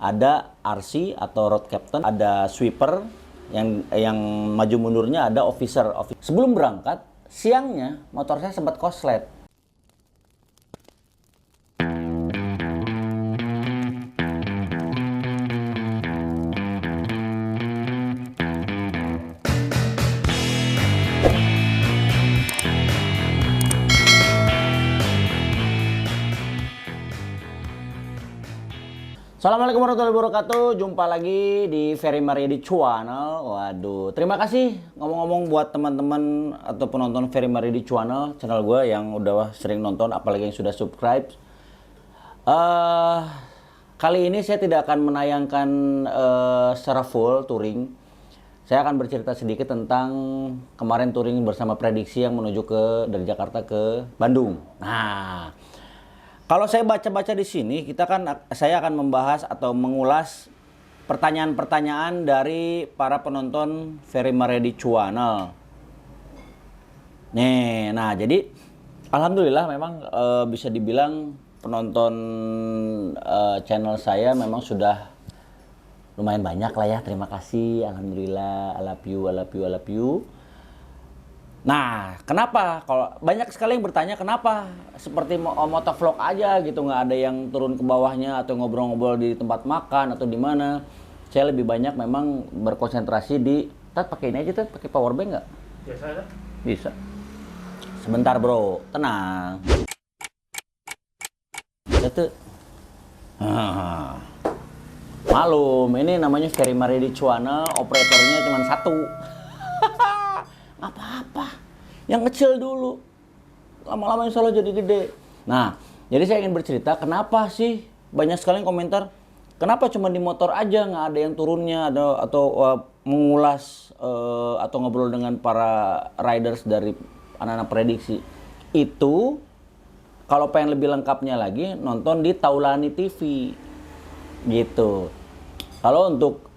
ada RC atau road captain, ada sweeper yang maju mundurnya, ada officer. Sebelum berangkat, siangnya motor saya sempat koslet. Assalamualaikum warahmatullahi wabarakatuh. Jumpa lagi di Ferry Mariadi Channel. Waduh, terima kasih ngomong-ngomong buat teman-teman atau penonton Ferry Mariadi Channel gue yang udah sering nonton, apalagi yang sudah subscribe. Kali ini saya tidak akan menayangkan secara full touring. Saya akan bercerita sedikit tentang kemarin touring bersama Prediksi yang menuju dari Jakarta ke Bandung. Nah, kalau saya baca-baca di sini, saya akan membahas atau mengulas pertanyaan-pertanyaan dari para penonton Ferry Mariadi Channel. Nih, nah jadi alhamdulillah memang bisa dibilang penonton channel saya memang sudah lumayan banyak lah ya. Terima kasih, alhamdulillah, I love you, I love you, I love you. Nah, kenapa? Kalau banyak sekali yang bertanya kenapa seperti motovlog aja gitu, nggak ada yang turun ke bawahnya atau ngobrol-ngobrol di tempat makan atau di mana. Saya lebih banyak memang berkonsentrasi di, pakai ini aja, pakai power bank nggak? Biasa ada? Bisa. Sebentar bro, tenang. Itu. Malum, ini namanya Ferry Mariadi Channel, operatornya cuma satu. Apa-apa, yang kecil dulu, lama-lama insya Allah jadi gede. Nah, jadi saya ingin bercerita kenapa sih banyak sekali yang komentar, kenapa cuma di motor aja nggak ada yang turunnya, atau mengulas atau ngobrol dengan para riders dari anak-anak Prediksi. Itu kalau pengen lebih lengkapnya lagi nonton di Taulani TV gitu. Kalau untuk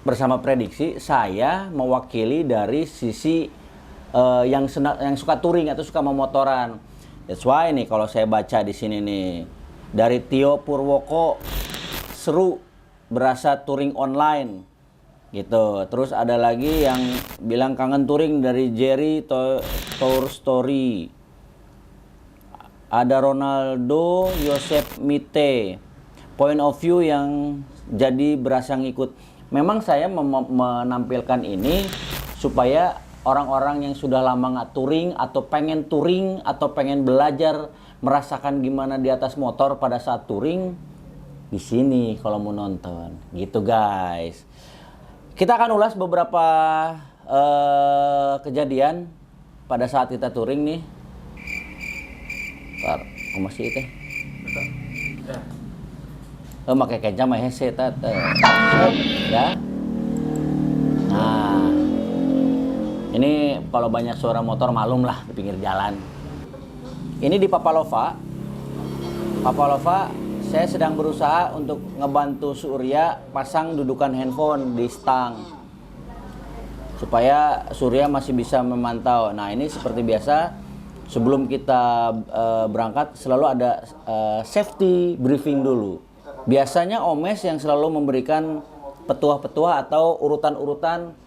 bersama Prediksi, saya mewakili dari sisi yang suka touring atau suka memotoran. That's why nih kalau saya baca di sini nih, dari Tio Purwoko, seru berasa touring online gitu. Terus ada lagi yang bilang kangen touring dari Jerry Tour Story. Ada Ronaldo Yosep Mite, point of view yang jadi berasa ngikut. Memang saya menampilkan ini supaya orang-orang yang sudah lama nggak touring atau pengen belajar merasakan gimana di atas motor pada saat touring, di sini kalau mau nonton gitu guys. Kita akan ulas beberapa kejadian pada saat kita touring nih. Ntar, masih itu pakai kencang mah hese ya. Nah, ini kalau banyak suara motor malum lah di pinggir jalan. Ini di Papalova, saya sedang berusaha untuk ngebantu Surya pasang dudukan handphone di stang supaya Surya masih bisa memantau. Nah, ini seperti biasa sebelum kita berangkat selalu ada safety briefing dulu. Biasanya Omes yang selalu memberikan petuah-petuah atau urutan-urutan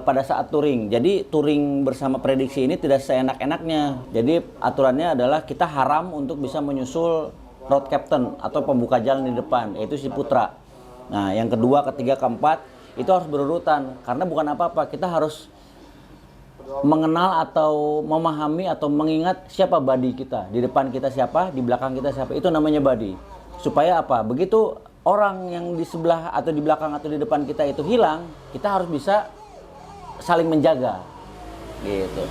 pada saat touring. Jadi touring bersama Prediksi ini tidak seenak-enaknya. Jadi aturannya adalah kita haram untuk bisa menyusul road captain atau pembuka jalan di depan, yaitu si Putra. Nah, yang kedua, ketiga, keempat itu harus berurutan. Karena bukan apa-apa, kita harus mengenal atau memahami atau mengingat siapa buddy kita. Di depan kita siapa, di belakang kita siapa. Itu namanya buddy. Supaya apa? Begitu orang yang di sebelah atau di belakang atau di depan kita itu hilang, kita harus bisa saling menjaga. Gitu.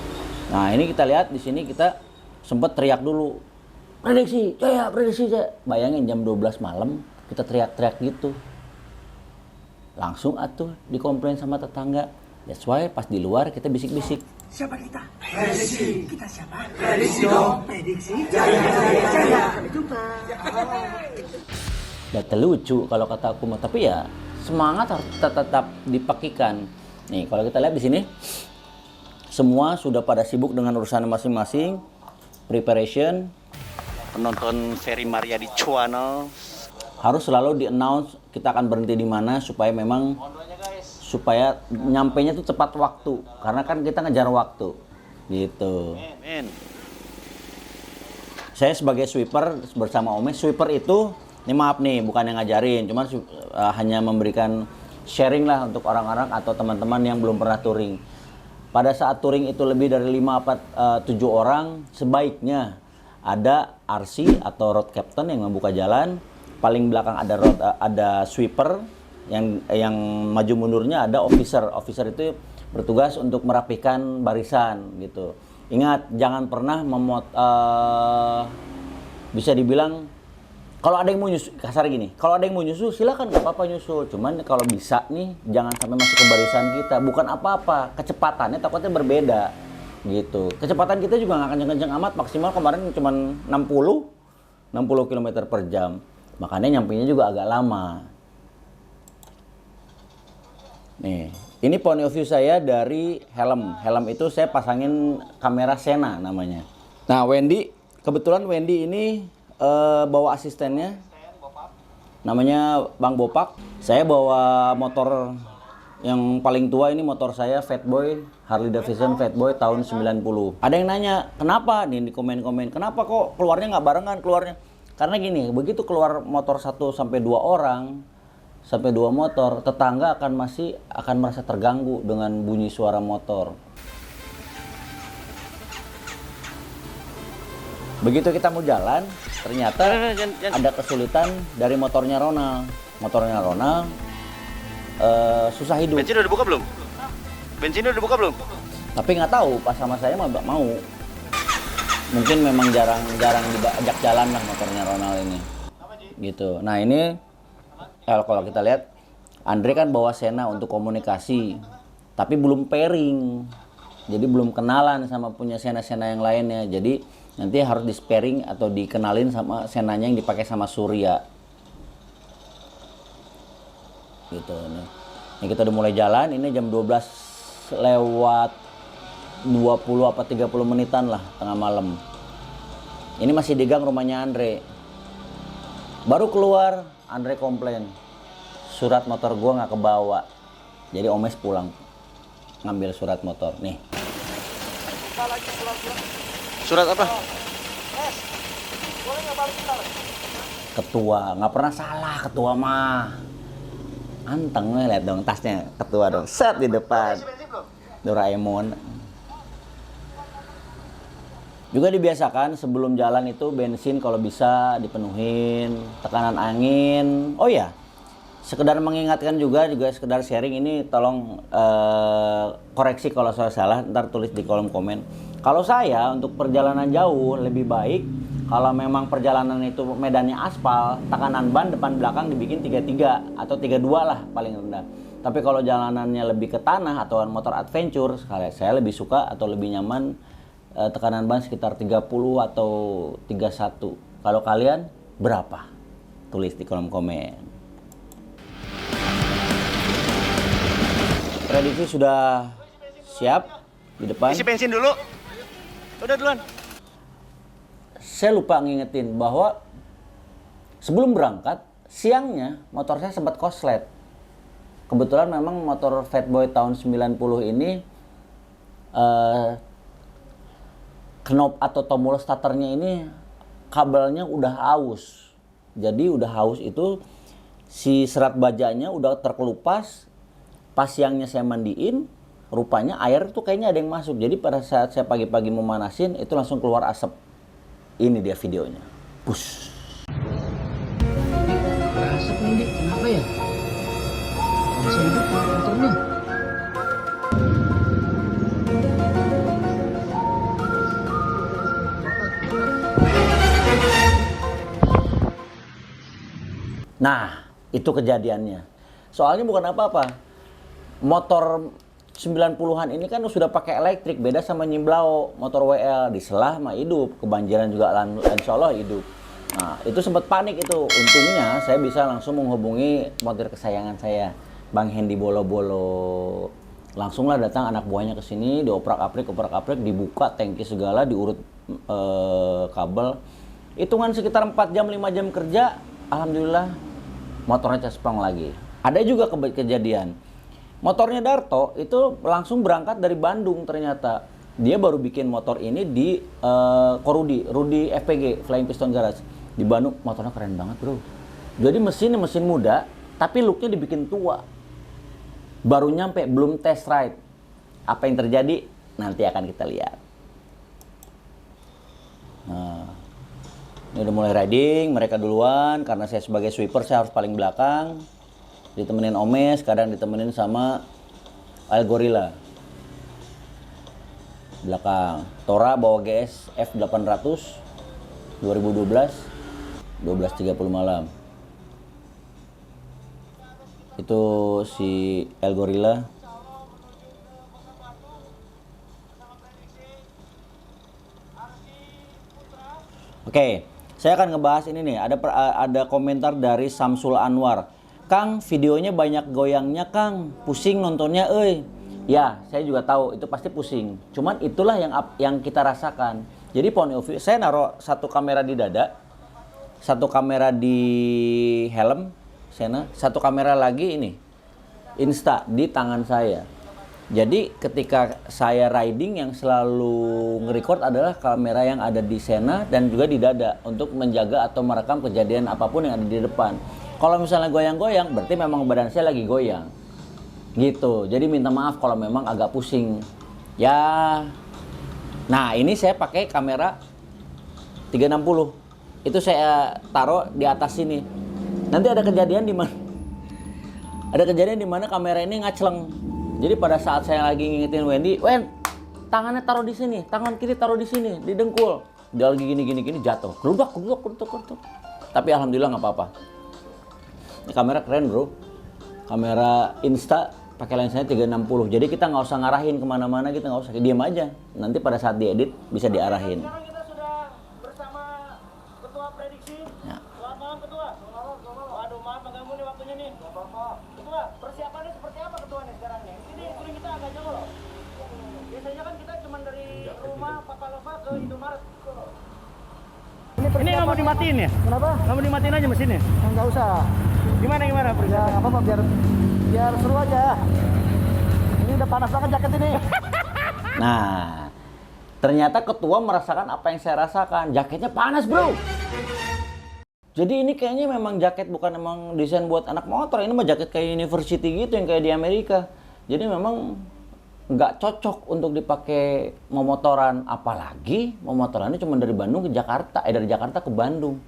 Nah, ini kita lihat di sini kita sempat teriak dulu. Prediksi, Jaya, Prediksi, Jaya. Bayangin jam 12 malam kita teriak-teriak gitu. Langsung atuh dikomplain sama tetangga. That's why pas di luar kita bisik-bisik. Siapa kita? Prediksi. Kita siapa? Prediksi dong. Prediksi. Jaya, Jaya, Jaya. Sampai jumpa. Udah lucu kalau kata aku mah, tapi ya semangat harus tetap dipakikan. Nih, kalau kita lihat di sini semua sudah pada sibuk dengan urusan masing-masing. Preparation. Penonton Ferry Mariadi Channel harus selalu di-announce kita akan berhenti di mana supaya memang nyampainya tuh tepat waktu. Karena kan kita ngejar waktu. Gitu. Saya sebagai sweeper bersama Omes, sweeper itu, ini maaf nih, bukan yang ngajarin, cuman hanya memberikan sharing lah untuk orang-orang atau teman-teman yang belum pernah touring. Pada saat touring itu lebih dari 5-7 orang, sebaiknya ada RC atau road captain yang membuka jalan, paling belakang ada sweeper, yang maju mundurnya ada officer. Officer itu bertugas untuk merapikan barisan gitu. Ingat, jangan pernah bisa dibilang kalau ada yang mau nyusul, kasar gini, kalau ada yang mau nyusul silakan, nggak apa-apa nyusul. Cuman kalau bisa nih, jangan sampai masuk ke barisan kita. Bukan apa-apa, kecepatannya takutnya berbeda gitu. Kecepatan kita juga nggak kenceng-kenceng amat, maksimal kemarin cuma 60 km per jam. Makanya nyampainya juga agak lama. Nih, ini point of view saya dari helm. Helm itu saya pasangin kamera Sena namanya. Nah, kebetulan Wendy ini bawa asistennya. Namanya Bang Bopak. Saya bawa motor yang paling tua, ini motor saya Fatboy, Harley Davidson Fatboy tahun 90. Ada yang nanya, kenapa? Nih di komen-komen, kenapa kok keluarnya nggak barengan keluarnya? Karena gini, begitu keluar motor 1 sampai 2 orang, sampai 2 motor, tetangga akan merasa terganggu dengan bunyi suara motor. Begitu kita mau jalan, ternyata ada kesulitan dari motornya Ronald. Motornya Ronald susah hidup. Bensin udah dibuka belum? Bensinnya udah dibuka belum? Tapi nggak tahu, pas sama saya mah mau. Mungkin memang jarang diajak jalan lah motornya Ronald ini. Gitu. Nah ini kalau kita lihat, Andre kan bawa Sena untuk komunikasi, tapi belum pairing. Jadi belum kenalan sama punya Sena-Sena yang lainnya. Jadi nanti harus di pairing atau dikenalin sama Senanya yang dipakai sama Surya. Gitu nih. Ini kita udah mulai jalan, ini jam 12 lewat 20 apa 30 menitan lah, tengah malam. Ini masih di gang rumahnya Andre. Baru keluar, Andre komplain, surat motor gua nggak kebawa. Jadi Omes pulang ngambil surat motor. Nih. Surat apa? Ketua, nggak pernah salah ketua mah. Anteng, lihat dong tasnya ketua dong. Set di depan. Doraemon. Juga dibiasakan sebelum jalan itu bensin kalau bisa dipenuhin, tekanan angin. Oh ya, sekedar mengingatkan juga sekedar sharing ini, tolong koreksi kalau saya salah, ntar tulis di kolom komen. Kalau saya untuk perjalanan jauh lebih baik kalau memang perjalanan itu medannya aspal, tekanan ban depan belakang dibikin 33 atau 32 lah paling rendah. Tapi kalau jalanannya lebih ke tanah atau motor adventure, saya lebih suka atau lebih nyaman tekanan ban sekitar 30 atau 31. Kalau kalian berapa? Tulis di kolom komen. Prediksi sudah siap di depan. Isi bensin dulu. Udah duluan. Saya lupa ngingetin bahwa sebelum berangkat, siangnya motor saya sempat koslet. Kebetulan memang motor Fatboy tahun 90 ini knob atau tombol starternya ini kabelnya udah aus. Jadi udah aus itu si serat bajanya udah terkelupas. Pas siangnya saya mandiin, rupanya air tuh kayaknya ada yang masuk. Jadi pada saat saya pagi-pagi mau manasin, itu langsung keluar asap. Ini dia videonya. Push. Asap nih, kenapa ya? Bisa hidup motornya. Nah, itu kejadiannya. Soalnya bukan apa-apa. Motor 90-an ini kan sudah pakai elektrik, beda sama Nyimblao, motor WL di Selah mah hidup, kebanjiran juga insya Allah hidup. Nah, itu sempat panik itu. Untungnya saya bisa langsung menghubungi montir kesayangan saya, Bang Hendy Bolo-Bolo. Langsunglah datang anak buahnya ke sini, dioprak-aprik, dibuka tangki segala, diurut kabel. Hitungan sekitar 4 jam 5 jam kerja, alhamdulillah motornya cesplong lagi. Ada juga kejadian, motornya Darto itu langsung berangkat dari Bandung ternyata. Dia baru bikin motor ini di Rudy FPG, Flying Piston Garage. Di Bandung, motornya keren banget bro. Jadi mesin muda, tapi looknya dibikin tua. Baru nyampe, belum test ride. Apa yang terjadi? Nanti akan kita lihat. Nah, ini udah mulai riding, mereka duluan. Karena saya sebagai sweeper, saya harus paling belakang. Ditemenin Omes, kadang ditemenin sama El Gorilla. Belakang. Tora bawa GS F800 2012 12.30 malam. Itu si El Gorilla. Oke, saya akan ngebahas ini nih. Ada komentar dari Samsul Anwar. Kang, videonya banyak goyangnya Kang. Pusing nontonnya, euy. Ya, saya juga tahu itu pasti pusing. Cuman itulah yang kita rasakan. Jadi point of view, saya naruh satu kamera di dada, satu kamera di helm, satu kamera lagi ini Insta di tangan saya. Jadi ketika saya riding, yang selalu nge-record adalah kamera yang ada di Sena dan juga di dada untuk menjaga atau merekam kejadian apapun yang ada di depan. Kalau misalnya goyang-goyang, berarti memang badan saya lagi goyang. Gitu. Jadi minta maaf kalau memang agak pusing. Ya. Nah, ini saya pakai kamera 360. Itu saya taruh di atas sini. Nanti ada kejadian di mana kamera ini ngacleng. Jadi pada saat saya lagi ngingetin Wendy, "Wen, tangannya taruh di sini, tangan kiri taruh di sini, di dengkul." Dia lagi gini jatuh. Kerudak. Tapi alhamdulillah nggak apa-apa. Ini kamera keren, bro. Kamera Insta pakai lensanya 360. Jadi kita nggak usah ngarahin kemana-mana, kita nggak usah, diam aja. Nanti pada saat diedit bisa diarahin. Persiapannya seperti apa ketua nih sekarang nih? Ini kuring kita agak jauh loh. Biasanya kan kita cuma dari rumah Papalova ke Indomaret. Ini nggak mau dimatiin ya? Kenapa? Nggak mau dimatiin aja mesinnya? Enggak usah. Gimana Ya persiapannya? nggak apa-apa, biar seru aja. Ini udah panas banget jaket ini. Nah, ternyata ketua merasakan apa yang saya rasakan. Jaketnya panas, bro. Jadi ini kayaknya memang jaket, bukan emang desain buat anak motor. Ini mah jaket kayak university gitu, yang kayak di Amerika. Jadi memang nggak cocok untuk dipakai memotoran. Apalagi memotorannya cuma dari Bandung ke Jakarta, dari Jakarta ke Bandung.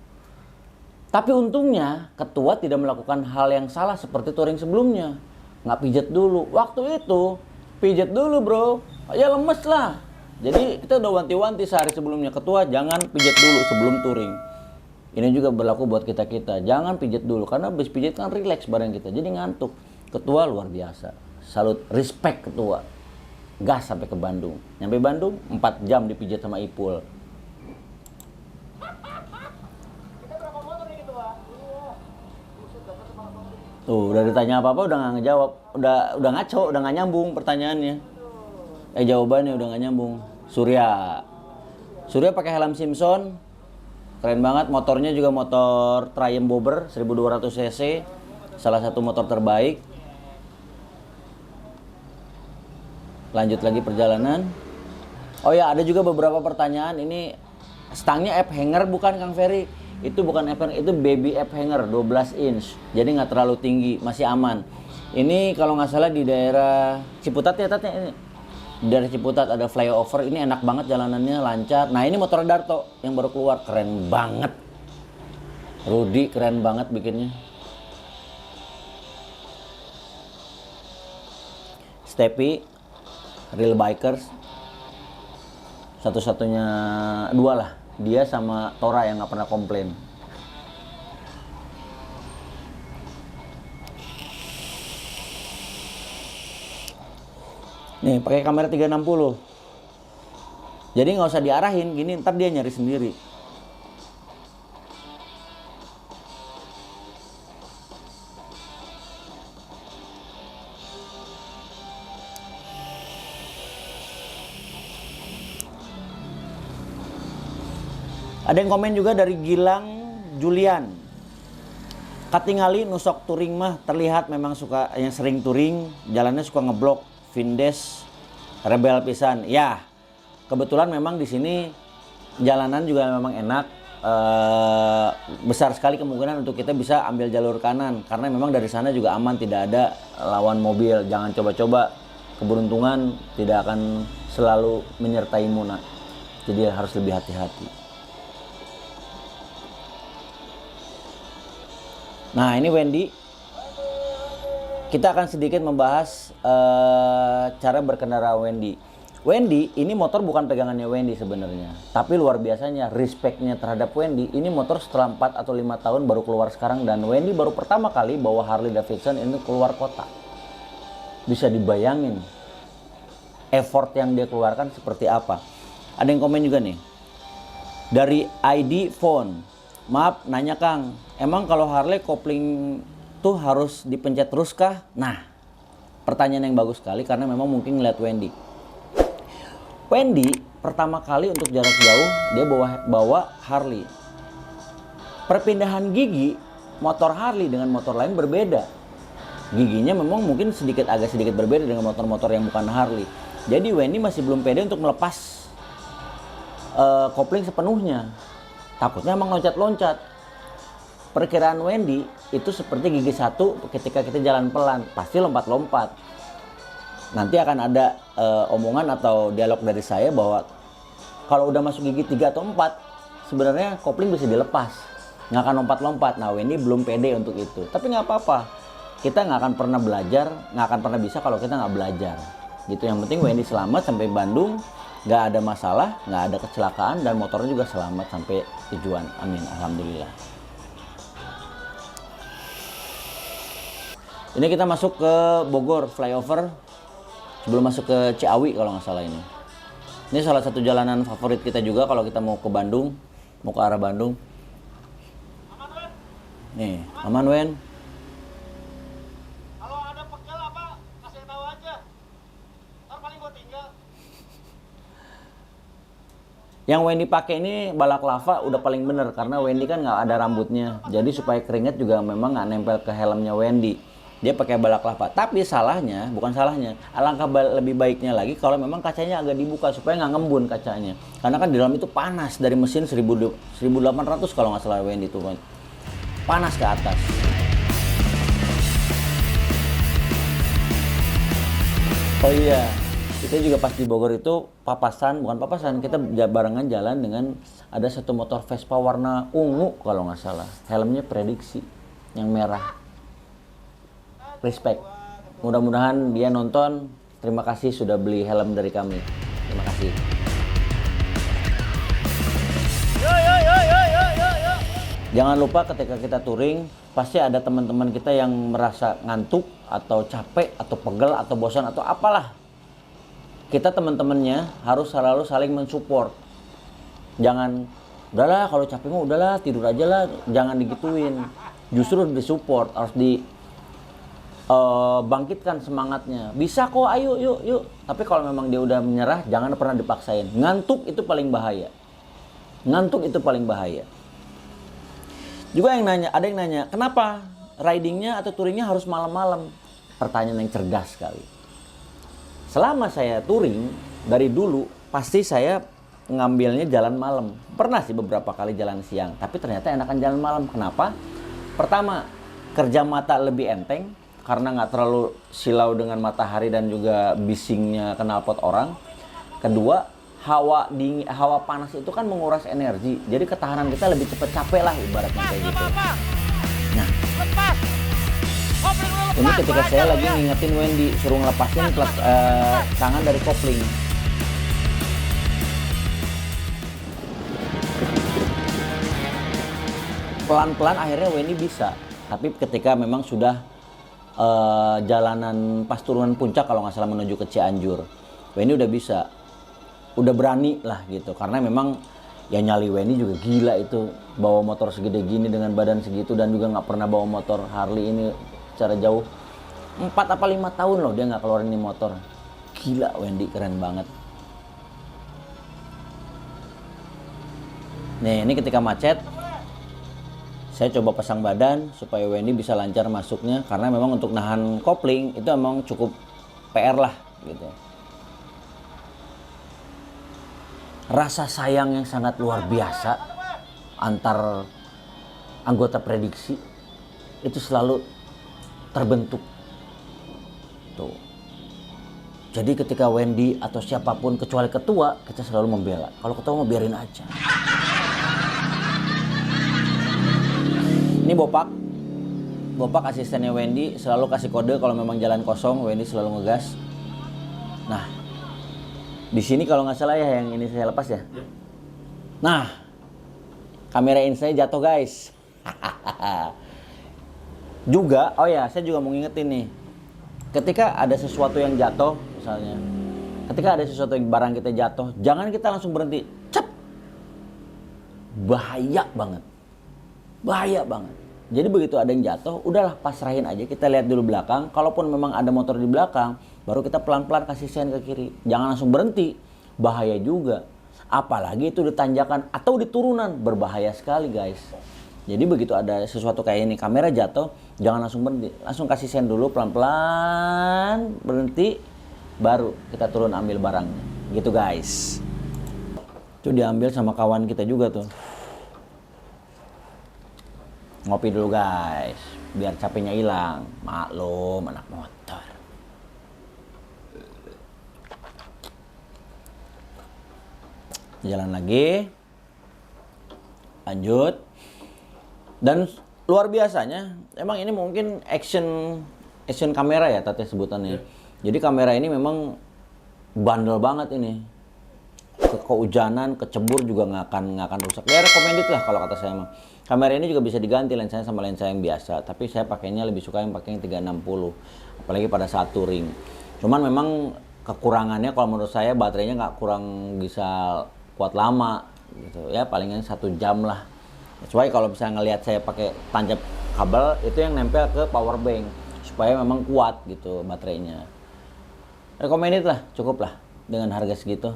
Tapi untungnya ketua tidak melakukan hal yang salah seperti touring sebelumnya. Nggak pijat dulu. Waktu itu pijat dulu, bro. Ya lemes lah. Jadi kita udah wanti-wanti sehari sebelumnya, ketua jangan pijat dulu sebelum touring. Ini juga berlaku buat kita-kita. Jangan pijat dulu, karena habis pijat kan relax badan kita, jadi ngantuk. Ketua luar biasa. Salut, respect ketua. Gas sampai ke Bandung. Nyampe Bandung 4 jam dipijat sama Ipul. Tuh, udah ditanya apa-apa udah nggak ngejawab. Udah ngaco, udah nggak nyambung pertanyaannya. Jawabannya udah nggak nyambung. Surya pakai helm Simpson. Keren banget, motornya juga motor Triumph Bobber 1200 cc, salah satu motor terbaik. Lanjut lagi perjalanan. Oh ya, ada juga beberapa pertanyaan. Ini stangnya app hanger bukan Kang Ferry? Itu bukan app hanger, itu baby app hanger 12 inch. Jadi nggak terlalu tinggi, masih aman. Ini kalau nggak salah di daerah Ciputat ya, Tatnya ini. Dari Ciputat ada flyover, ini enak banget jalanannya, lancar. Nah ini motor Darto yang baru keluar, keren banget. Rudy keren banget bikinnya. Steppy, Real Bikers, satu-satunya dua lah, dia sama Tora yang nggak pernah komplain. Nih pakai kamera 360. Jadi nggak usah diarahin gini, ntar dia nyari sendiri. Ada yang komen juga dari Gilang Julian. Katingali nusok touring mah terlihat memang suka yang sering touring, jalannya suka ngeblok, vindes, rebel pisan. Ya, kebetulan memang di sini jalanan juga memang enak. Besar sekali kemungkinan untuk kita bisa ambil jalur kanan karena memang dari sana juga aman, tidak ada lawan mobil. Jangan coba-coba, keberuntungan tidak akan selalu menyertaimu nak. Jadi harus lebih hati-hati. Nah ini Wendy, kita akan sedikit membahas cara berkendara Wendy. Wendy ini motor bukan pegangannya Wendy sebenarnya, tapi luar biasanya respectnya terhadap Wendy. Ini motor setelah 4 atau 5 tahun baru keluar sekarang, dan Wendy baru pertama kali bawa Harley Davidson ini keluar kota. Bisa dibayangin effort yang dia keluarkan seperti apa. Ada yang komen juga nih dari ID Phone, maaf nanya Kang, emang kalau Harley kopling tuh harus dipencet terus kah? Nah, pertanyaan yang bagus sekali karena memang mungkin ngeliat Wendy pertama kali untuk jarak jauh dia bawa Harley. Perpindahan gigi motor Harley dengan motor lain berbeda. Giginya memang mungkin agak sedikit berbeda dengan motor-motor yang bukan Harley. Jadi Wendy masih belum pede untuk melepas kopling sepenuhnya. Takutnya emang loncat-loncat. Perkiraan Wendy itu seperti gigi 1 ketika kita jalan pelan, pasti lompat-lompat. Nanti akan ada omongan atau dialog dari saya bahwa kalau udah masuk gigi 3 atau 4 sebenarnya kopling bisa dilepas, nggak akan lompat-lompat. Nah Wendy belum pede untuk itu, tapi nggak apa-apa, kita nggak akan pernah belajar, nggak akan pernah bisa kalau kita nggak belajar gitu. Yang penting Wendy selamat sampai Bandung, nggak ada masalah, nggak ada kecelakaan, dan motornya juga selamat sampai tujuan. Amin, alhamdulillah. Ini kita masuk ke Bogor flyover sebelum masuk ke Ciawi kalau nggak salah ini. Ini salah satu jalanan favorit kita juga kalau kita mau ke Bandung, mau ke arah Bandung. Nih, aman Wen. Kalau ada pegel apa, kasih tahu aja. Ntar paling gua tinggal. Yang Wendy pakai ini balaklava udah paling bener karena Wendy kan nggak ada rambutnya. Jadi supaya keringat juga memang nggak nempel ke helmnya Wendy. Dia pakai balaklava, tapi salahnya, bukan salahnya, alangkah lebih baiknya lagi kalau memang kacanya agak dibuka supaya nggak ngembun kacanya. Karena kan di dalam itu panas, dari mesin 1800 kalau nggak salah Wendy itu, panas ke atas. Oh iya, kita juga pas di Bogor itu bukan papasan, kita barengan jalan dengan ada satu motor Vespa warna ungu kalau nggak salah, helmnya prediksi yang merah. Respect. Mudah-mudahan dia nonton. Terima kasih sudah beli helm dari kami. Terima kasih. Jangan lupa ketika kita touring, pasti ada teman-teman kita yang merasa ngantuk atau capek atau pegel atau bosan atau apalah. Kita teman-temannya harus selalu saling mensupport. Jangan, udahlah kalau capek mah udahlah tidur aja lah. Jangan digituin. Justru disupport, harus bangkitkan semangatnya. Bisa kok, ayo yuk. Tapi kalau memang dia udah menyerah, jangan pernah dipaksain. Ngantuk itu paling bahaya. Juga ada yang nanya, kenapa ridingnya atau touringnya harus malam-malam? Pertanyaan yang cerdas sekali. Selama saya touring dari dulu, pasti saya ngambilnya jalan malam. Pernah sih beberapa kali jalan siang, tapi ternyata enakan jalan malam. Kenapa? Pertama, kerja mata lebih enteng karena nggak terlalu silau dengan matahari dan juga bisingnya knalpot orang. Kedua, hawa panas itu kan menguras energi, jadi ketahanan kita lebih cepat capek lah ibaratnya kayak gitu. Nah, ini ketika saya lagi ngingetin Wendy suruh ngelepasin tangan dari kopling. Pelan-pelan akhirnya Wendy bisa, tapi ketika memang sudah jalanan pas turunan puncak kalau nggak salah menuju ke Cianjur, Wendy udah bisa, udah berani lah gitu. Karena memang ya nyali Wendy juga gila itu, bawa motor segede gini dengan badan segitu dan juga nggak pernah bawa motor Harley ini secara jauh. 4 apa 5 tahun loh dia nggak keluarin ini motor. Gila Wendy, keren banget. Nih ini ketika macet saya coba pasang badan supaya Wendy bisa lancar masuknya, karena memang untuk nahan kopling itu memang cukup PR lah gitu. Rasa sayang yang sangat luar biasa antar anggota prediksi itu selalu terbentuk tuh. Jadi ketika Wendy atau siapapun kecuali ketua, kita selalu membela. Kalau ketua mau biarin aja. Ini Bopak asistennya Wendy selalu kasih kode kalau memang jalan kosong, Wendy selalu ngegas. Nah, di sini kalau nggak salah ya yang ini saya lepas ya. Nah, kamera insanya jatuh guys. Juga, oh ya, saya juga mau ngingetin nih. Ketika ada sesuatu yang jatuh, misalnya, ketika ada sesuatu yang barang kita jatuh, jangan kita langsung berhenti. Cep. Bahaya banget. Bahaya banget. Jadi begitu ada yang jatuh, udahlah pasrahin aja. Kita lihat dulu belakang. Kalaupun memang ada motor di belakang, baru kita pelan-pelan kasih sen ke kiri. Jangan langsung berhenti. Bahaya juga. Apalagi itu di tanjakan atau di turunan. Berbahaya sekali guys. Jadi begitu ada sesuatu kayak ini, kamera jatuh, jangan langsung berhenti. Langsung kasih sen dulu pelan-pelan, berhenti. Baru kita turun ambil barangnya. Gitu guys. Itu diambil sama kawan kita juga tuh. Ngopi dulu guys, biar capeknya hilang. Maklum anak motor. Jalan lagi. Lanjut. Dan luar biasanya, emang ini mungkin action kamera ya Tati sebutannya. Jadi kamera ini memang bandel banget ini. Kehujanan, kecebur juga nggak akan rusak. Ya recommended lah kalau kata saya mah. Kamera ini juga bisa diganti lensanya sama lensa yang biasa, tapi saya pakainya lebih suka yang pakai yang 360, apalagi pada saat touring. Cuman memang kekurangannya kalau menurut saya baterainya nggak kurang bisa kuat lama gitu ya, palingan 1 jam lah. Kecuali kalau bisa ngelihat saya pakai tancap kabel itu yang nempel ke power bank supaya memang kuat gitu baterainya. Recommended lah, cukup lah dengan harga segitu.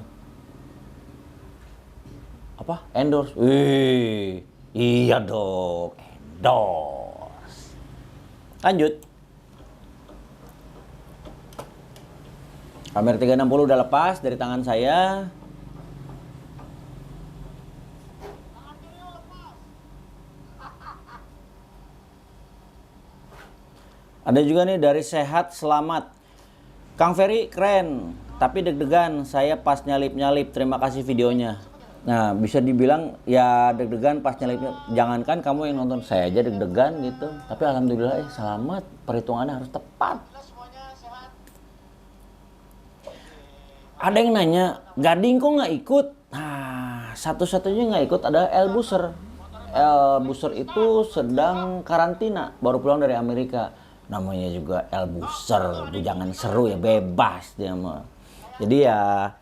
Apa? Endorse. Wih, iya dong, endorse. Lanjut. Kamera 360 udah lepas dari tangan saya. Ada juga nih dari Sehat Selamat. Kang Ferry keren, tapi deg-degan saya pas nyalip-nyalip. Terima kasih videonya. Nah, bisa dibilang ya deg-degan pas nyalipnya. Jangankan kamu yang nonton, saya aja deg-degan gitu. Tapi alhamdulillah selamat, perhitungannya harus tepat. Ada yang nanya, Gading kok nggak ikut? Nah, satu-satunya nggak ikut ada Elbuser. Elbuser itu sedang karantina, baru pulang dari Amerika. Namanya juga Elbuser, jangan seru ya, bebas dia mah. Jadi ya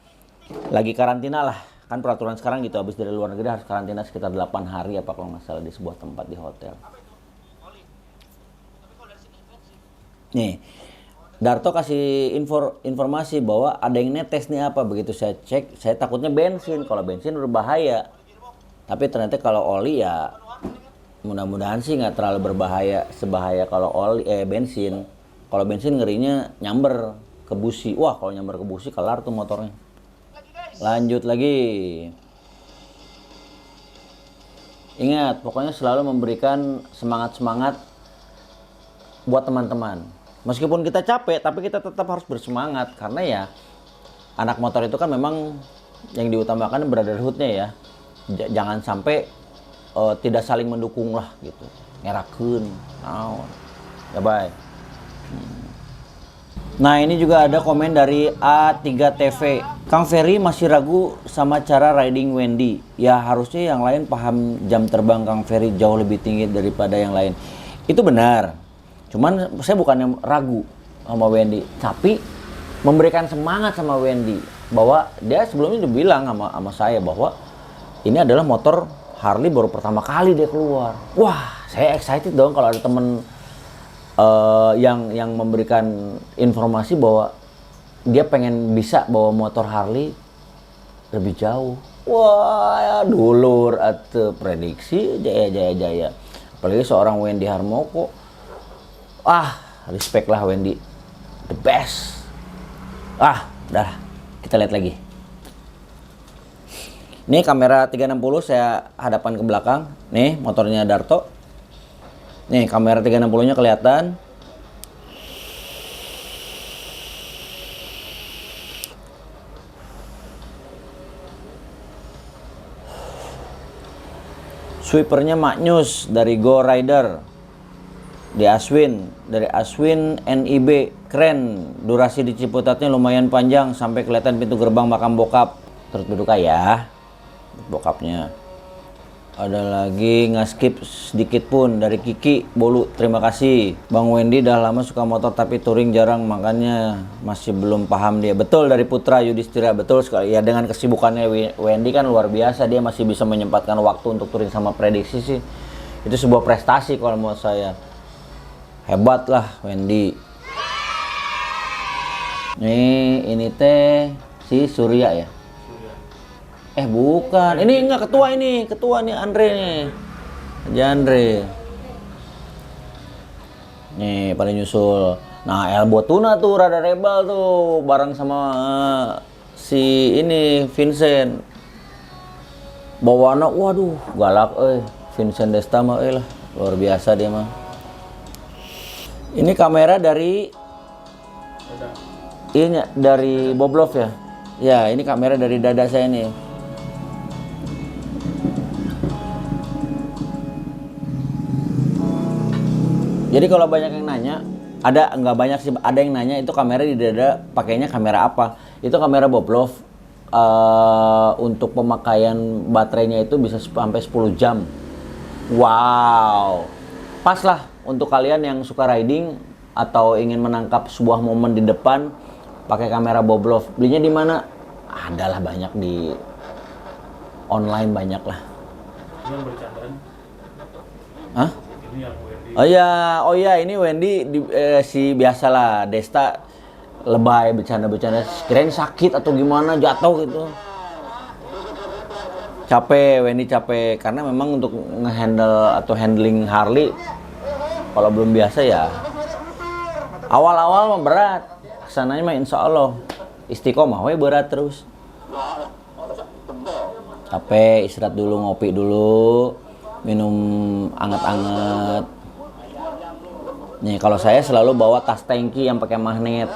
lagi karantina lah. Kan peraturan sekarang gitu, habis dari luar negeri harus karantina sekitar 8 hari apa kalau nggak salah di sebuah tempat di hotel. Nih, Darto kasih informasi bahwa ada yang netes nih apa. Begitu saya cek, saya takutnya bensin. Kalau bensin berbahaya. Tapi ternyata kalau oli ya mudah-mudahan sih nggak terlalu berbahaya sebahaya kalau oli bensin. Kalau bensin ngerinya nyamber ke busi. Wah, kalau nyamber ke busi kelar tuh motornya. Lanjut lagi. Ingat, pokoknya selalu memberikan semangat-semangat buat teman-teman. Meskipun kita capek, tapi kita tetap harus bersemangat. Karena ya, anak motor itu kan memang yang diutamakan brotherhood-nya ya. Jangan sampai tidak saling mendukung lah gitu. Ngerakeun. Ya bye. Nah, ini juga ada komen dari A3TV. Kang Ferry masih ragu sama cara riding Wendy. Ya harusnya yang lain paham jam terbang Kang Ferry jauh lebih tinggi daripada yang lain. Itu benar. Cuman saya bukannya ragu sama Wendy, tapi memberikan semangat sama Wendy. Bahwa dia sebelumnya udah bilang sama saya bahwa ini adalah motor Harley baru pertama kali dia keluar. Wah, saya excited dong kalau ada temen yang memberikan informasi bahwa dia pengen bisa bawa motor Harley lebih jauh. Wah, ya, dulur atau prediksi jaya. apalagi seorang Wendy Harmoko. Respect lah Wendy, the best. Udah, kita lihat lagi. Ini kamera 360 saya hadapan ke belakang. Nih motornya Darto. Nih kamera 360-nya kelihatan. Sweepernya Magnus dari Go Rider. Dari Aswin NIB, keren. Durasi di Ciputatnya lumayan panjang sampai kelihatan pintu gerbang makam bokap. Terus berduka ya bokapnya. Ada lagi nge-skip sedikit pun dari Kiki Bolu, terima kasih. Bang Wendy dah lama suka motor tapi touring jarang, makanya masih belum paham dia. Betul, dari Putra Yudhistira, betul sekali. Ya dengan kesibukannya Wendy kan luar biasa, dia masih bisa menyempatkan waktu untuk touring sama prediksi sih. Itu sebuah prestasi kalau menurut saya. Hebat lah Wendy. Ini teh si Surya ya. Bukan. Ini enggak ketua nih Andre nih. Andre. Nih pada nyusul. Nah, Elbo Tuna tuh rada rebel tuh bareng sama si ini Vincent. Bawana waduh, galak Vincent Desta mah lah. Luar biasa dia mah. Ini kamera dari dari Boblov ya. Ya, ini kamera dari dada saya nih. Jadi kalau banyak yang nanya, nggak banyak sih, ada yang nanya itu kamera di dada pakainya kamera apa? Itu kamera Boblov. Untuk pemakaian baterainya itu bisa sampai 10 jam. Wow. Pas lah untuk kalian yang suka riding atau ingin menangkap sebuah momen di depan pakai kamera Boblov. Belinya di mana? Adalah banyak di online, banyak lah. Ini yang bercandaan. Hah? Ini yang Wendy. Oh ya, ini Wendy si biasalah Desta lebay bercanda-bercanda, kirain sakit atau gimana, jatuh gitu. Wendy capek karena memang untuk ngehandle atau handling Harley kalau belum biasa ya awal-awal mah berat, kesananya mah insya Allah istiqomah berat terus. Capek, istirahat dulu, ngopi dulu, minum anget-anget. Nih kalau saya selalu bawa tas tangki yang pakai magnet.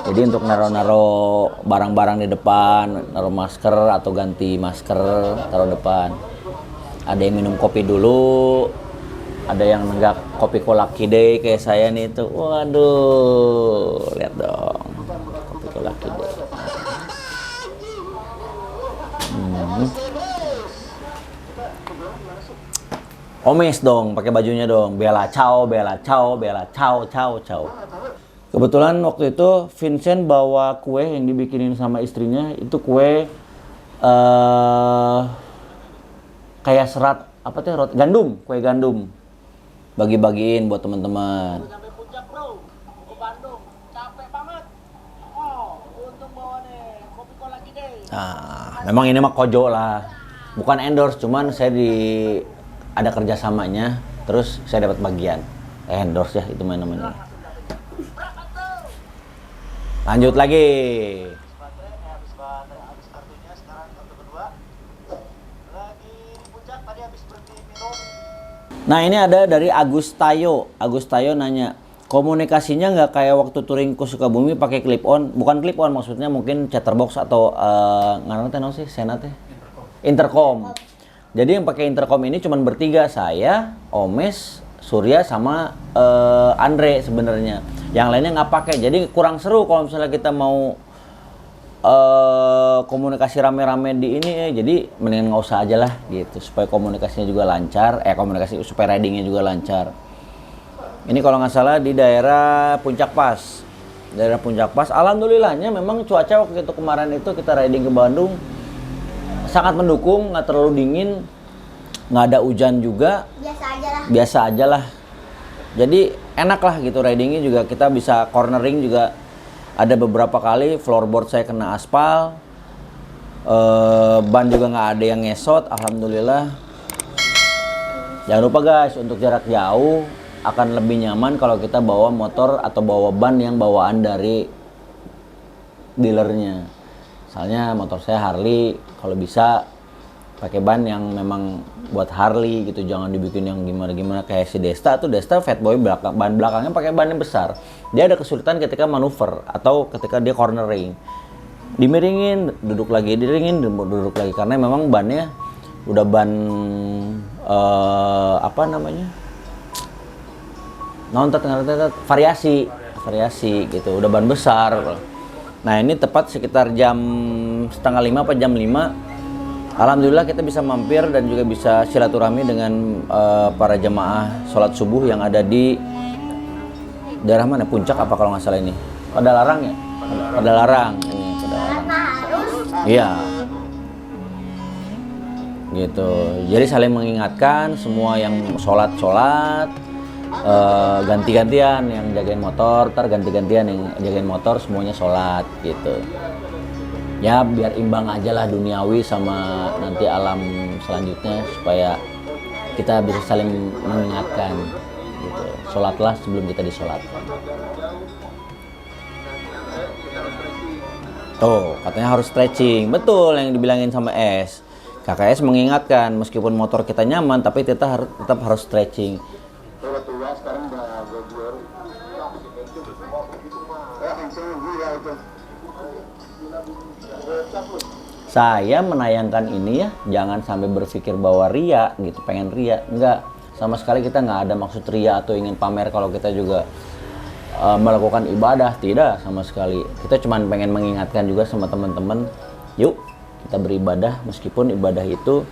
Jadi untuk naro-naro barang-barang di depan, naro masker atau ganti masker, taruh depan. Ada yang minum kopi dulu, ada yang nenggak kopi kolak kide kayak saya nih tuh. Waduh, lihat dong, kopi kolak kide. Omes dong, pakai bajunya dong. Bella ciao, bella ciao, bella ciao, ciao, ciao. Kebetulan waktu itu Vincent bawa kue yang dibikinin sama istrinya, itu kue kayak serat apa tuh, gandum, kue gandum. Bagi-bagiin buat teman-teman. Sampai puncak bro, ke Bandung, capek banget. Untung bawa nih kopi kola gede. Memang ini mah kojo lah, bukan endorse, cuman saya ada kerjasamanya, terus saya dapat bagian. Endorse ya itu namanya. Lanjut lagi. Habis kartunya, sekarang kartu kedua. Lagi di puncak, tadi habis berhenti minum. Nah ini ada dari Agus Tayo. Agus Tayo nanya, komunikasinya nggak kayak waktu touring ke Sukabumi pakai clip on? Bukan clip on, maksudnya mungkin chatterbox atau ngarang sih senat intercom. Jadi yang pakai intercom ini cuma bertiga, saya, Omes, Surya sama Andre sebenarnya. Yang lainnya nggak pakai. Jadi kurang seru kalau misalnya kita mau komunikasi rame-rame di ini. Jadi mendingan nggak usah aja lah gitu, supaya komunikasinya juga lancar. Supaya ridingnya juga lancar. Ini kalau nggak salah di daerah Puncak Pas. Daerah Puncak Pas. Alhamdulillahnya memang cuaca waktu itu kemarin itu kita riding ke Bandung sangat mendukung, nggak terlalu dingin, nggak ada hujan juga, biasa aja lah. Jadi enak lah gitu ridingnya juga, kita bisa cornering juga. Ada beberapa kali floorboard saya kena aspal, ban juga nggak ada yang ngesot, alhamdulillah. Jangan lupa guys, untuk jarak jauh akan lebih nyaman kalau kita bawa motor atau bawa ban yang bawaan dari dealernya. Misalnya motor saya Harley, kalau bisa pakai ban yang memang buat Harley gitu, jangan dibikin yang gimana-gimana kayak si Desta tuh. Desta Fatboy ban belakangnya pakai ban yang besar. Dia ada kesulitan ketika manuver atau ketika dia cornering. Dimiringin, duduk lagi, diringin, duduk lagi karena memang bannya udah ban apa namanya? Variasi gitu, udah ban besar. Nah, ini tepat sekitar jam 4:30 apa jam 5. Alhamdulillah kita bisa mampir dan juga bisa silaturahmi dengan para jemaah sholat subuh yang ada di daerah mana? Puncak apa kalau nggak salah ini? Padalarang ya? Padalarang. Ini Padalarang. Iya. Gitu. Jadi saling mengingatkan semua yang sholat ganti-gantian yang jagain motor, ganti-gantian yang jagain motor, semuanya sholat gitu. Ya biar imbang aja lah duniawi sama nanti alam selanjutnya supaya kita bisa saling mengingatkan gitu. Sholatlah sebelum kita disolatkan. Tuh katanya harus stretching, betul yang dibilangin sama S. KKS mengingatkan meskipun motor kita nyaman tapi kita tetap harus stretching. Saya menayangkan ini ya, jangan sampai berpikir bahwa ria gitu, pengen ria. Enggak, sama sekali kita nggak ada maksud ria atau ingin pamer kalau kita juga melakukan ibadah, tidak sama sekali. Kita cuma pengen mengingatkan juga sama teman-teman, yuk kita beribadah meskipun ibadah itu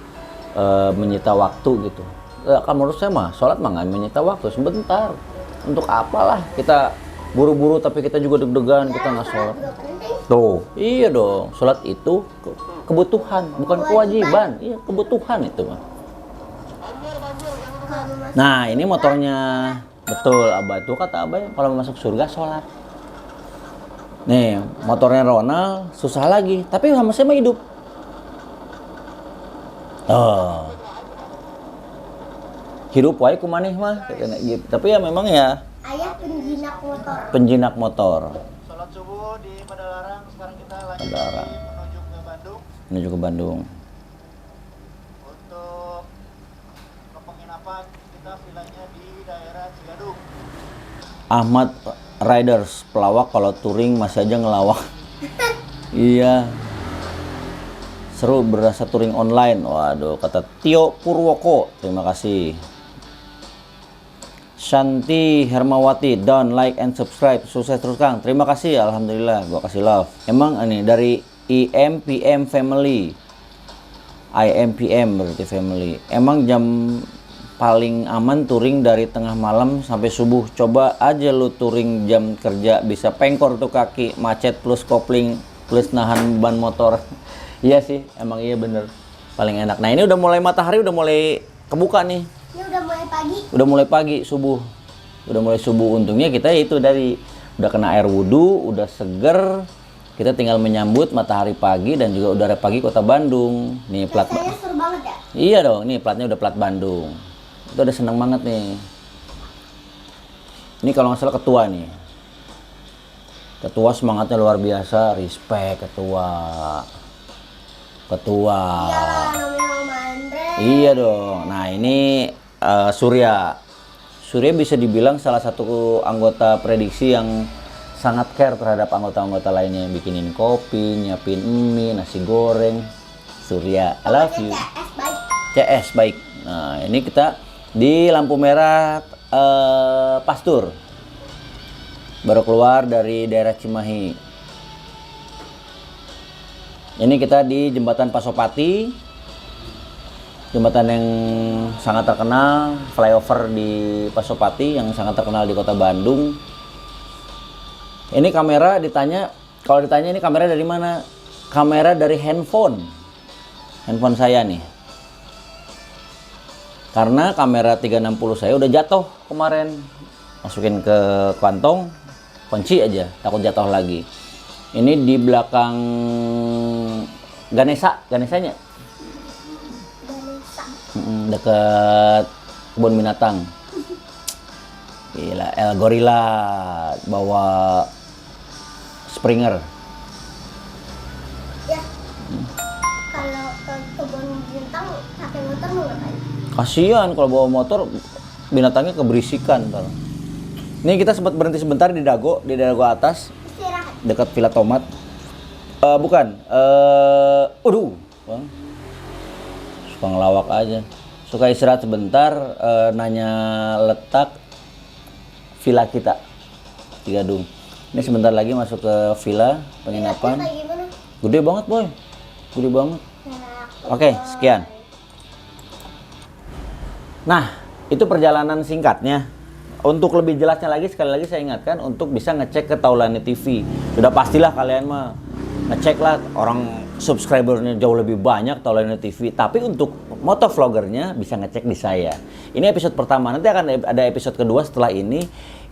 menyita waktu gitu. Kan menurut saya mah sholat mah nggak menyita waktu, sebentar. Untuk apalah kita buru-buru tapi kita juga deg-degan kita nggak sholat. Tuh, iya dong, sholat itu kebutuhan, bukan kewajiban. Iya, kebutuhan itu mah. Nah, ini motornya, betul Abah tuh kata Abah ya, kalau masuk surga sholat. Nih, motornya Ronald susah lagi, tapi sama saya mah hidup. Oh. Hidup wae kumaneh mah, gitu. Tapi ya memang ya. Ayah penjinak motor. Penjinak motor. Sholat subuh di Padalarang, sekarang kita lanjut Padalarang. menuju ke Bandung. Menuju ke Bandung. Untuk ke penginapan kita villanya di daerah Cigadung. Ahmad Riders, pelawak kalau touring masih aja ngelawak. Iya. Seru berasa touring online. Waduh, kata Tio Purwoko. Terima kasih. Shanti Hermawati, down, like, and subscribe. Sukses terus Kang. Terima kasih, alhamdulillah. Gua kasih love. Emang ini dari IMPM Family. IMPM berarti family. Emang jam paling aman touring dari tengah malam sampai subuh. Coba aja lu touring jam kerja, bisa pengkor tuh kaki, macet plus kopling plus nahan ban motor. Iya sih, emang iya bener. Paling enak. Nah ini udah mulai matahari, udah mulai kebuka nih. Ini udah mulai pagi. Udah mulai pagi, subuh. Udah mulai subuh. Untungnya kita itu udah kena air wudhu, udah seger. Kita tinggal menyambut matahari pagi dan juga udara pagi kota Bandung. Nih plat. Rasanya seru banget ya? Iya dong, nih platnya udah plat Bandung. Itu udah seneng banget nih. Ini kalau nggak salah ketua nih. Ketua semangatnya luar biasa, respect ketua. Iyalah, namanya Om Andre. Iya dong. Nah ini Surya. Surya bisa dibilang salah satu anggota prediksi yang sangat care terhadap anggota-anggota lainnya yang bikinin kopi, nyiapin mie, nasi goreng. Surya, I love you. CS baik. CS baik. Nah ini kita di lampu merah Pastur. Baru keluar dari daerah Cimahi. Ini kita di Jembatan Pasopati, jembatan yang sangat terkenal, flyover di Pasopati yang sangat terkenal di kota Bandung. Ini kamera ditanya, kalau ditanya ini kamera dari mana? Kamera dari handphone saya nih. Karena kamera 360 saya udah jatuh kemarin, masukin ke kantong, kunci aja, takut jatuh lagi. Ini di belakang Ganesanya. Deket kebun binatang. Gila, El Gorilla bawa Springer. Ya. Kalau ke kebun binatang pakai motor mau ngapain? Kasihan kalau bawa motor binatangnya keberisikan ntar. Nih kita sempat berhenti sebentar di Dago atas Istirahat. dekat Villa Tomat. Bukan, aduh, Bang. Suka ngelawak aja. Suka istirahat sebentar, nanya letak villa kita di Gadung. Ini sebentar lagi masuk ke villa penginapan. Kayak gimana? Gede banget, Boy. Gede banget. Nah, Oke, sekian. Nah, itu perjalanan singkatnya. Untuk lebih jelasnya lagi, sekali lagi saya ingatkan untuk bisa ngecek ke Taulani TV. Sudah pastilah kalian mah ngecek lah, orang subscribernya jauh lebih banyak Taulani TV. Tapi untuk motovloggernya bisa ngecek di saya. Ini episode pertama. Nanti akan ada episode kedua setelah ini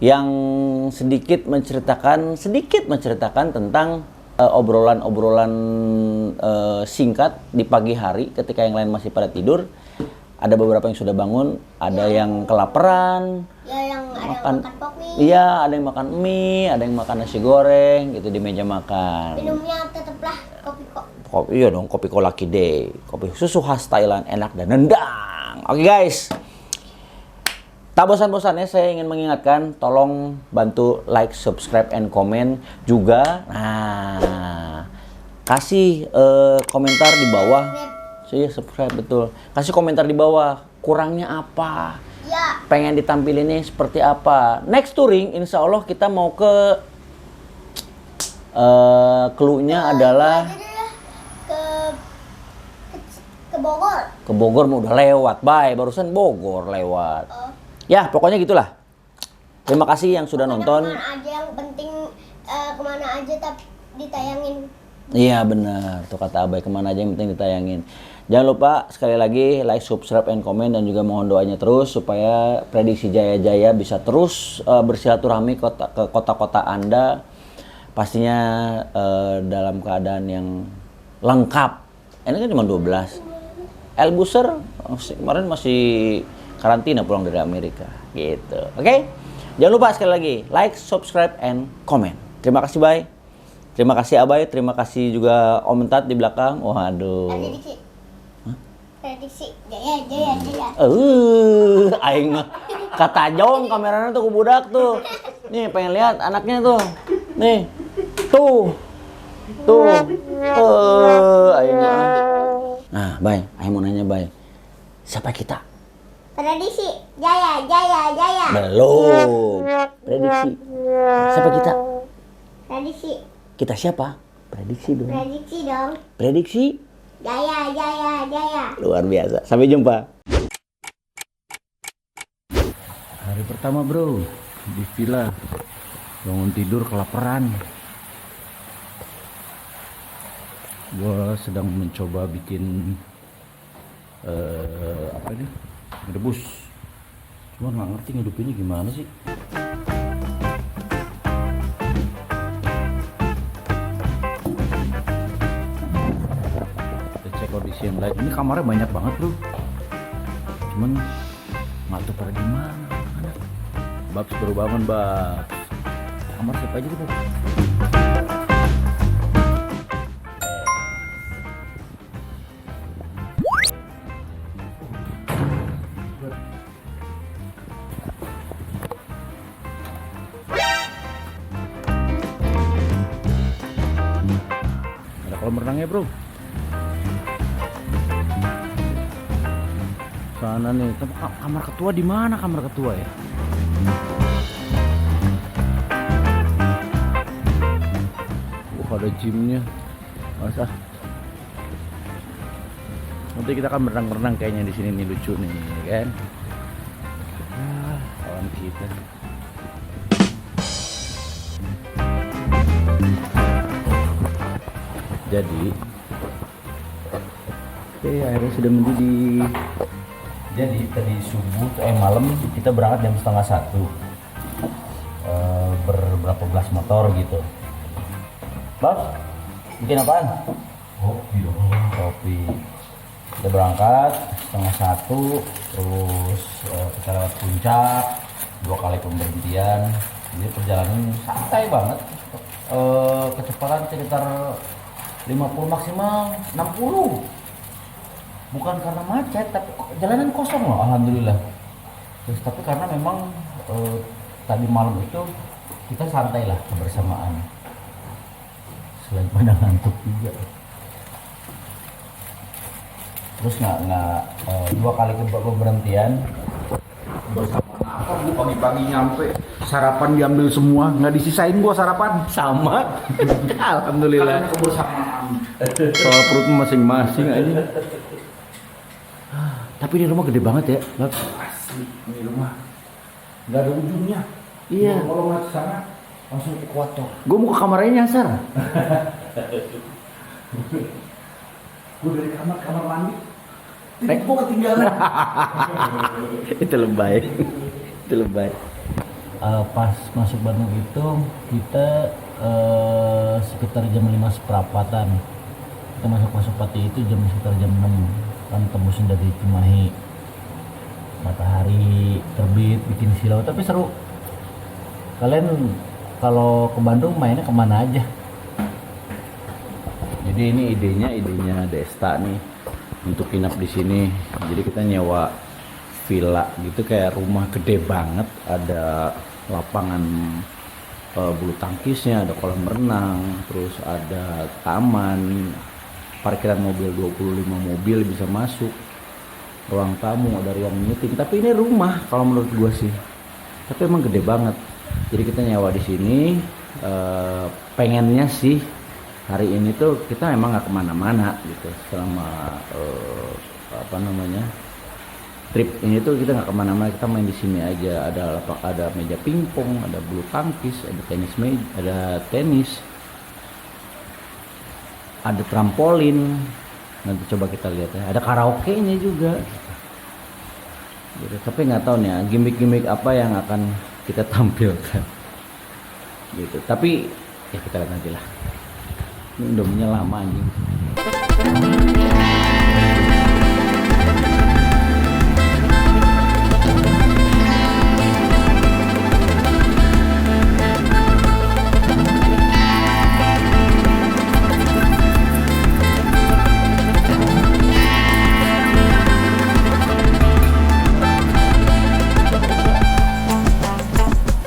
yang sedikit menceritakan tentang obrolan-obrolan singkat di pagi hari ketika yang lain masih pada tidur. Ada beberapa yang sudah bangun, ada yang kelaparan, ya yang ada makan, makan pop mie. iya, ada yang makan mie, ada yang makan nasi goreng gitu di meja makan. Minumnya tetaplah kopi kok. Kopi, iya dong, kopi Lucky Day, kopi susu khas Thailand, enak dan nendang. Oke guys, tak bosan-bosannya saya ingin mengingatkan, tolong bantu like, subscribe, and comment juga. Nah, kasih komentar di bawah. Iya, subscribe betul. Kasih komentar di bawah, kurangnya apa? Ya. Pengen ditampilinnya seperti apa? Next touring, insya Allah kita mau ke clue-nya adalah ke Bogor. ke Bogor mau udah lewat, bye. Barusan Bogor lewat. Oh. Ya, pokoknya gitulah. Terima kasih yang sudah nonton. Kemana aja yang penting kemana aja tapi ditayangin. Iya benar, tuh kata Abai, kemana aja yang penting ditayangin. Jangan lupa sekali lagi like, subscribe, and comment, dan juga mohon doanya terus supaya Prediksi Jaya-Jaya bisa terus bersilaturahmi ke kota-kota Anda, pastinya dalam keadaan yang lengkap. Ini kan cuma 12. Elbuser kemarin masih karantina pulang dari Amerika gitu. Oke? Jangan lupa sekali lagi like, subscribe, and comment. Terima kasih, bye. Terima kasih Abai, terima kasih juga Om Tat di belakang. Waduh. Prediksi. Prediksi Jaya. Aing mah kata jong kameranya tuh ke budak tuh. Nih pengen lihat anaknya tuh. Nih. Tuh. Aing mah. Nah, Bay, Aing mau nanya, Bay. Siapa kita? Prediksi Jaya. Belum. Prediksi. Siapa kita? Prediksi. Kita siapa? Prediksi dong. Prediksi dong. Prediksi. Jaya. Luar biasa. Sampai jumpa. Hari pertama, bro, di villa. Bangun tidur kelaparan. Gua sedang mencoba bikin apa nih? Rebus. Cuma nggak ngerti ngidupinnya gimana sih. Kondisi yang lain, ini kamarnya banyak banget bro, cuman nggak tahu pada di mana. Babs baru bangun, Babs. Kamar siapa aja tuh, Babs? Ada kolam renangnya bro. Sana nih, kamar ketua di mana kamar ketua ya? Ada gymnya, masa? Nanti kita akan berenang-berenang kayaknya di sini nih, lucu nih, kan? Kawan kita. Jadi, airnya sudah mendidih. Jadi tadi subuh malam kita berangkat jam 12:30, berberapa belas motor gitu. Bang, bikin apaan? Kopi. Kita berangkat setengah 1, terus kita lewat puncak, 2 kali pemberhentian. Jadi perjalanan santai banget. Kecepatan sekitar 50 maksimal 60. Bukan karena macet, tapi jalanan kosong loh, alhamdulillah. Terus tapi karena memang tadi malam itu kita santai lah kebersamaan. Selain pada ngantuk juga. Terus nggak 2 kali pemberhentian bersama apa gue pagi-pagi nyampe sarapan diambil semua, nggak disisain gua sarapan sama. Alhamdulillah. Kebersamaan soal perut masing-masing aja. Tapi ini rumah gede banget ya, Bab. Asli, ini rumah nggak ada ujungnya. Iya. Kalau nggak ke sana langsung ekuator. Gue mau ke kamarnya nyasar. Gue dari kamar mandi, gue ketinggalan. Itu lebay. Itu lebay. Pas masuk Bandung itu kita sekitar jam 5 seperempatan. Kita masuk Pati itu sekitar jam 6. Kan tembusin dari Cimahi. Matahari terbit bikin silau, tapi seru. Kalian kalau ke Bandung mainnya kemana aja? Jadi ini idenya Desta nih untuk nginap di sini. Jadi kita nyewa villa gitu, kayak rumah gede banget, ada lapangan bulu tangkisnya, ada kolam renang, terus ada taman, parkiran mobil 25 mobil bisa masuk, ruang tamu, ada ruang meeting. Tapi ini rumah kalau menurut gua sih. Tapi emang gede banget. Jadi kita nyewa di sini. Pengennya sih hari ini tuh kita emang nggak kemana-mana gitu selama trip ini tuh kita nggak kemana-mana, kita main di sini aja. Ada meja pingpong, ada bulu tangkis, ada tenis, ada trampolin. Nanti coba kita lihat ya, ada karaoke-nya juga gitu. Tapi nggak tahu nih gimmick-gimmick apa yang akan kita tampilkan gitu. Tapi ya kita lihat nanti lah. Ini Indominya lama anjing.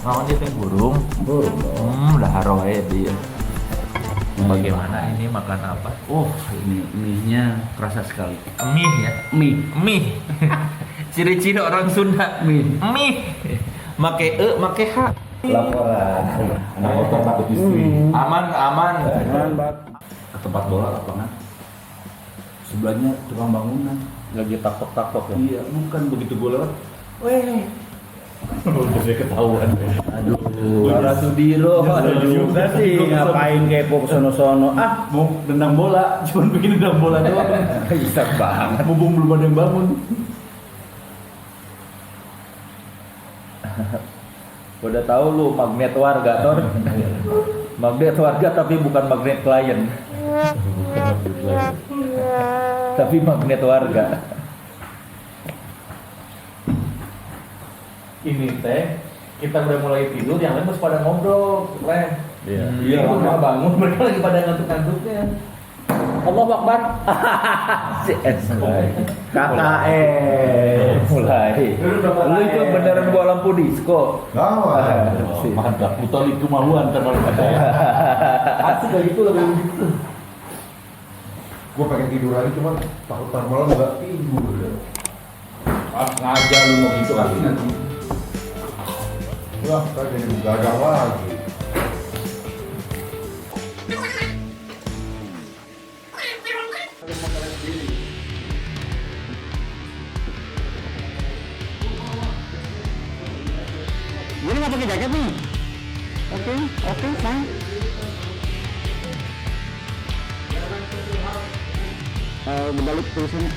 Mau dia burung? Burung. Udah haro ya dia. Bagaimana ini makan apa? Oh, ini mie-nya kerasa sekali. Mie ya? Mie. Ciri-ciri orang Sunda. Mie. Make make H. Laporan. Anak motor takut istri. Aman. Bak. Ke tempat bola lapangan. Sebelahnya tukang bangunan. Lagi takok-takok ya. Iya, bukan begitu gue lewat. Weh. Udah saya ketahuan. Aduh, para Sudiro, ada juga sih ngapain kepo ke sono-sono. Ah, Mau nendang bola, cuman bikin nendang bola doang. bisa banget. Mumpung belum ada yang bangun. Udah tahu lu magnet warga Tor. Magnet warga tapi bukan magnet klien. Tapi magnet warga. Ini teh kita udah mulai tidur, yang lain masih pada ngobrol, Iya. Iya, Rumah bangun, mereka lagi pada ngantuk-ngantuknya. Allah Akbar. Si S. Mulai. Lu itu beneran bawa lampu disco. Mantap, putar itu kemauan kan malam saya. Asik kayak gitu lah gitu. Gue pengen tidur lagi cuman takut ntar malam nggak tidur. Ngajak lu mau gitu asli nanti. Wah, kan jadi begadang lagi. Gue nggak pakai jaket nih. Oke, fine. Berbalik tulisannya.